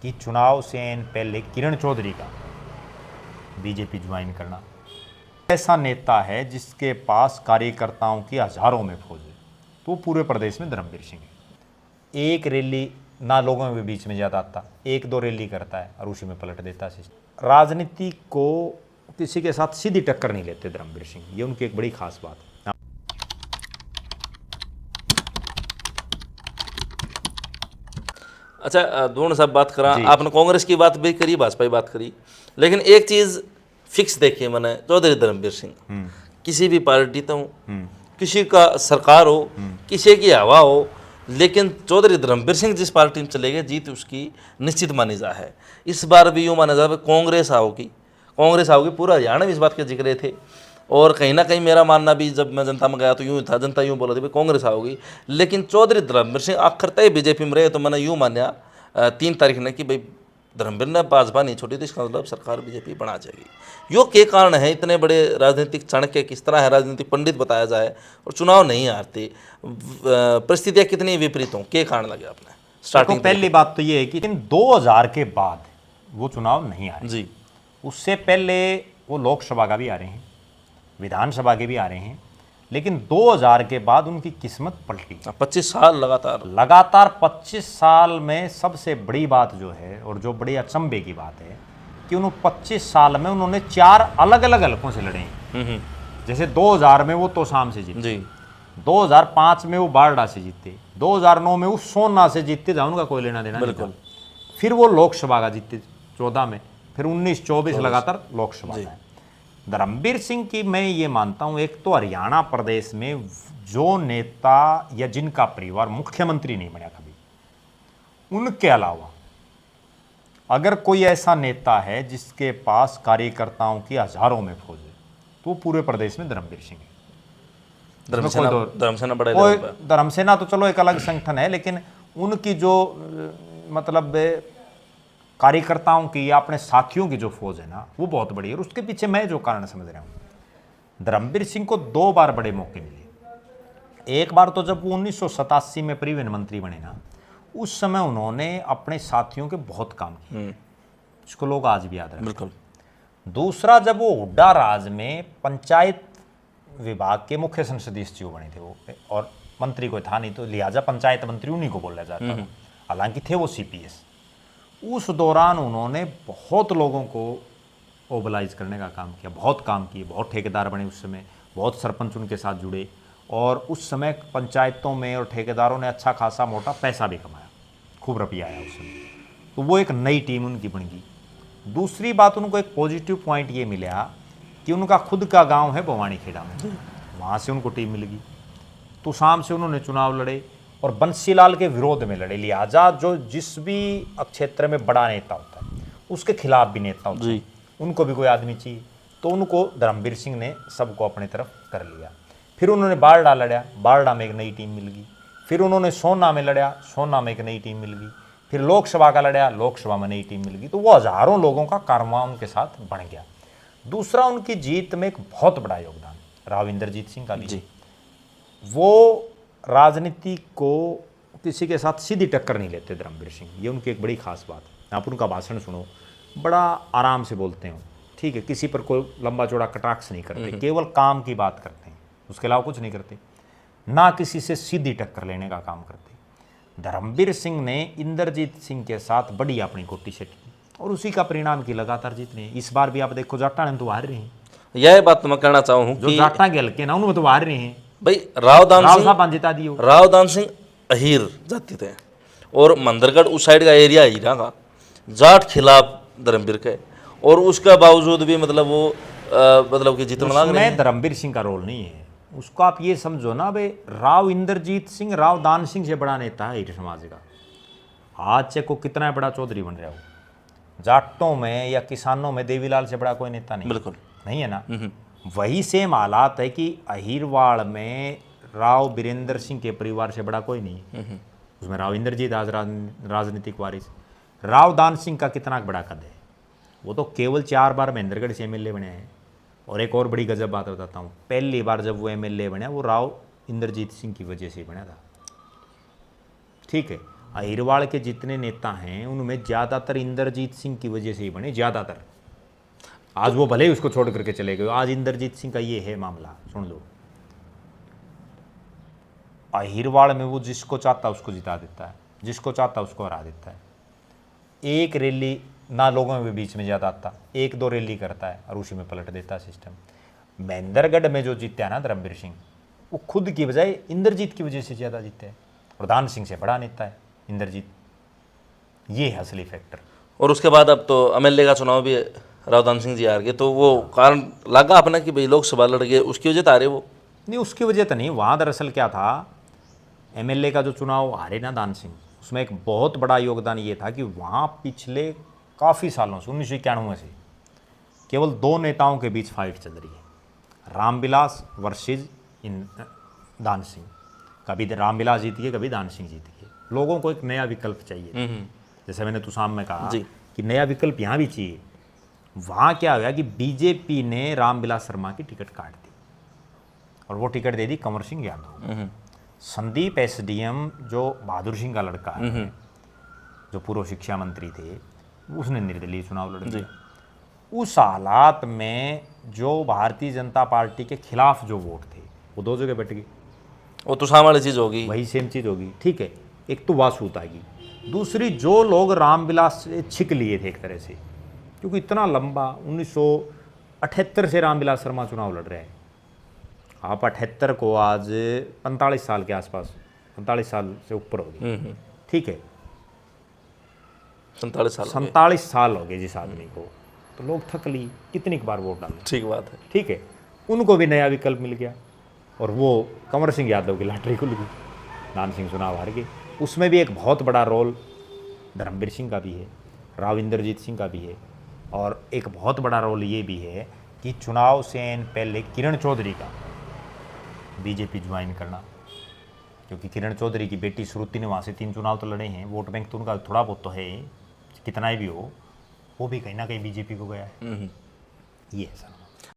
कि चुनाव से पहले किरण चौधरी का बीजेपी ज्वाइन करना। ऐसा नेता है जिसके पास कार्यकर्ताओं की हजारों में फौज है, तो पूरे प्रदेश में धर्मवीर सिंह है। एक रैली ना लोगों के बीच में ज़्यादा आता, एक दो रैली करता है और उसी में पलट देता है। राजनीति को किसी के साथ सीधी टक्कर नहीं लेते धर्मवीर सिंह, ये उनकी एक बड़ी खास बात है। अच्छा, दोनों साहब बात करा, आपने कांग्रेस की बात भी करी, भाजपा की बात करी, लेकिन एक चीज फिक्स देखिए मैंने, चौधरी धर्मवीर सिंह किसी भी पार्टी तो किसी का सरकार हो, किसी की हवा हो, लेकिन चौधरी धर्मवीर सिंह जिस पार्टी में चले गए जीत उसकी निश्चित मानी जा है। इस बार भी यूँ माना जा कांग्रेस आओगी, पूरा हरियाणा में इस बात के जिक्र थे। और कहीं ना कहीं मेरा मानना भी, जब मैं जनता में गया तो यूँ था, जनता यूँ बोला थी भाई कांग्रेस आओगी, लेकिन चौधरी धर्मवीर सिंह आखिर तय बीजेपी में रहे। तो मैंने यूँ माना 3 तारीख ने कि भाई धर्मवीर ने भाजपा नहीं छोड़ी, तो इसका मतलब सरकार बीजेपी बना जाएगी। यो के कारण है, इतने बड़े राजनीतिक चाणक्य किस तरह है, राजनीतिक पंडित बताया जाए और चुनाव नहीं हारते, परिस्थितियाँ कितनी विपरीत हों, के कारण लगे आपने स्टार्टिंग? पहली बात तो ये है कि 2000 के बाद वो चुनाव नहीं हारे जी। उससे पहले वो लोकसभा का भी आ रहे हैं, विधानसभा के भी आ रहे हैं, लेकिन 2000 के बाद उनकी किस्मत पलटी। 25 साल लगातार 25 साल में सबसे बड़ी बात जो है और जो बड़ी अचंभे की बात है कि उन 25 साल में उन्होंने 4 अलग अलग हलकों से लड़े हैं। जैसे 2000 में वो तोशाम से जीते, 2005 में वो बारडा से जीते, 2009 में वो सोना से जीते जहाँ उनका कोई लेना देना नहीं था। फिर वो लोकसभा का जीते 14 में, फिर 19-24 लगातार लोकसभा का है। धर्मवीर सिंह की मैं ये मानता हूं, एक तो हरियाणा प्रदेश में जो नेता या जिनका परिवार मुख्यमंत्री नहीं बना कभी, उनके अलावा अगर कोई ऐसा नेता है जिसके पास कार्यकर्ताओं की हजारों में फौज है, तो पूरे प्रदेश में धर्मवीर सिंह है। धर्मसेना तो चलो एक अलग संगठन है, लेकिन उनकी जो मतलब कार्यकर्ताओं की या अपने साथियों की जो फौज है ना, वो बहुत बड़ी है। और उसके पीछे मैं जो कारण समझ रहा हूँ, धर्मवीर सिंह को 2 बार बड़े मौके मिले। एक बार तो जब वो 1987 में परिवहन मंत्री बने ना, उस समय उन्होंने अपने साथियों के बहुत काम किए, इसको लोग आज भी याद रखते हैं। दूसरा, जब वो हुड्डा राज में पंचायत विभाग के मुख्य संसदीय सचिव बने थे वो, और मंत्री कोई था नहीं, तो लिहाजा पंचायत मंत्री उन्हीं को बोला जाता था, हालांकि थे वो CPS। उस दौरान उन्होंने बहुत लोगों को मोबिलाइज करने का काम किया, बहुत काम किए, बहुत ठेकेदार बने उस समय, बहुत सरपंच उनके साथ जुड़े, और उस समय पंचायतों में और ठेकेदारों ने अच्छा खासा मोटा पैसा भी कमाया, खूब रुपया आया उस समय। तो वो एक नई टीम उनकी बन गई। दूसरी बात, उनको एक पॉजिटिव पॉइंट ये मिला कि उनका खुद का गाँव है भवानी खेड़ा में, वहाँ से उनको टीम मिल गई। तो शाम से उन्होंने चुनाव लड़े और बंसीलाल के विरोध में लड़े, लिहाजा जो जिस भी क्षेत्र में बड़ा नेता होता है उसके खिलाफ भी नेता होता है, उनको भी कोई आदमी चाहिए, तो उनको धर्मवीर सिंह ने सबको अपनी तरफ कर लिया। फिर उन्होंने बारडा लड़ा, बारडा में एक नई टीम मिल गई। फिर उन्होंने सोना में लड़ा, सोना में एक नई टीम मिल गई। फिर लोकसभा का लड़ा, लोकसभा में नई टीम मिल गई। तो वो हजारों लोगों का कारवां उनके साथ बन गया। दूसरा, उनकी जीत में एक बहुत बड़ा योगदान राव इंद्रजीत सिंह का भी। वो राजनीति को किसी के साथ सीधी टक्कर नहीं लेते धर्मवीर सिंह, ये उनकी एक बड़ी खास बात है। आप उनका भाषण सुनो, बड़ा आराम से बोलते हो, ठीक है, किसी पर कोई लंबा चौड़ा कटाक्ष नहीं करते, केवल काम की बात करते हैं, उसके अलावा कुछ नहीं करते, ना किसी से सीधी टक्कर लेने का काम करते। धर्मवीर सिंह ने इंद्रजीत सिंह के साथ बड़ी अपनी कोटी सेट की और उसी का परिणाम की लगातार जीत रहे हैं। इस बार भी आप देखो, जाटा ने तो हार रहे हैं। यह बात मैं कहना चाहूँ जो जाटा के हल्के ना, उनमें तो हार रहे हैं भाई। राव जिता दियो। रावदान सिंह अहीर जाति थे, और मंदरगढ़ उस साइड का एरिया हीरा का, जाट खिलाफ धर्मवीर के, और उसका बावजूद भी मतलब वो मतलब कि जितना लाग रहे हैं। धर्मवीर सिंह का रोल नहीं है उसको, आप ये समझो ना भाई, राव इंद्रजीत सिंह राव दान सिंह से बड़ा नेता है हीर समाज का। आज से को कितना बड़ा चौधरी बन रहा हो, जाटों में या किसानों में देवीलाल से बड़ा कोई नेता नहीं, बिल्कुल नहीं है ना। वही सेम हालात है कि अहीरवाड़ में राव बीरेंद्र सिंह के परिवार से बड़ा कोई नहीं, उसमें राव इंद्रजीत आज राजनीतिक वारिस। राव दान सिंह का कितना बड़ा कद है, वो तो केवल 4 बार महेंद्रगढ़ से MLA बने हैं। और एक और बड़ी गजब बात बताता हूँ, पहली बार जब वो MLA बना वो राव इंद्रजीत सिंह की वजह से बना था, ठीक है। अहिरवाल के जितने नेता हैं उनमें ज़्यादातर इंद्रजीत सिंह की वजह से ही बने, ज़्यादातर। आज वो भले ही उसको छोड़ करके चले गए, आज इंद्रजीत सिंह का ये है मामला, सुन लो। अहिरवाल में वो जिसको चाहता उसको जिता देता है, जिसको चाहता उसको हरा देता है। एक रैली ना लोगों के बीच में ज़्यादा आता, 1-2 रैली करता है और उसी में पलट देता है सिस्टम। महेंद्रगढ़ में जो जीते हैं ना धर्मवीर सिंह, वो खुद की बजाय इंद्रजीत की वजह से ज़्यादा जीते हैं। प्रधान सिंह से बड़ा नेता है इंद्रजीत, ये है असली फैक्टर। और उसके बाद अब तो एमएलए का चुनाव भी रावदान सिंह जी हार गए, तो वो कारण लगा अपना कि भाई लोकसभा लड़ गए, उसकी वजह तो हारे वो? नहीं, उसकी वजह तो नहीं। वहाँ दरअसल क्या था, एमएलए का जो चुनाव हारे ना दान सिंह, उसमें एक बहुत बड़ा योगदान ये था कि वहाँ पिछले काफ़ी सालों से 1991 से केवल 2 नेताओं के बीच फाइट चल रही है, रामविलास वर्सेज दान सिंह। कभी रामविलास जीत गए, कभी दान सिंह जीत गए। लोगों को एक नया विकल्प चाहिए, जैसे मैंने तुसाम में कहा कि नया विकल्प यहाँ भी चाहिए। वहाँ क्या हुआ कि बीजेपी ने रामविलास शर्मा की टिकट काट दी और वो टिकट दे दी कंवर सिंह यादव। संदीप एसडीएम जो बहादुर सिंह का लड़का है, जो पूर्व शिक्षा मंत्री थे, उसने निर्दलीय चुनाव लड़ दिया। उस हालात में जो भारतीय जनता पार्टी के खिलाफ जो वोट थे वो 2 जगह बट गए। वो तो सामान वाली चीज़ होगी, वही सेम चीज़ होगी, ठीक है। एक तो वासूत आएगी, दूसरी जो लोग रामविलास से छिक लिए थे एक तरह से, क्योंकि इतना लंबा 1978 से रामविलास शर्मा चुनाव लड़ रहे हैं। आप 78 को आज 45 साल के आसपास, 45 साल से ऊपर हो गए, ठीक है, 47 साल हो गए जिस आदमी को, तो लोग थक ली, कितनी बार वोट डाले। ठीक बात है, ठीक है। उनको भी नया विकल्प मिल गया और वो कंवर सिंह यादव की लॉटरी खुल गई, दान सिंह चुनाव हार गए। उसमें भी एक बहुत बड़ा रोल धर्मवीर सिंह का भी है, राव इंद्रजीत सिंह का भी है, और एक बहुत बड़ा रोल ये भी है कि चुनाव से पहले किरण चौधरी का बीजेपी ज्वाइन करना, क्योंकि किरण चौधरी की बेटी श्रुति ने वहाँ से 3 चुनाव तो लड़े हैं, वोट बैंक तो उनका थोड़ा बहुत तो है, कितना ही भी हो, वो भी कहीं ना कहीं बीजेपी को गया है। ये है सर।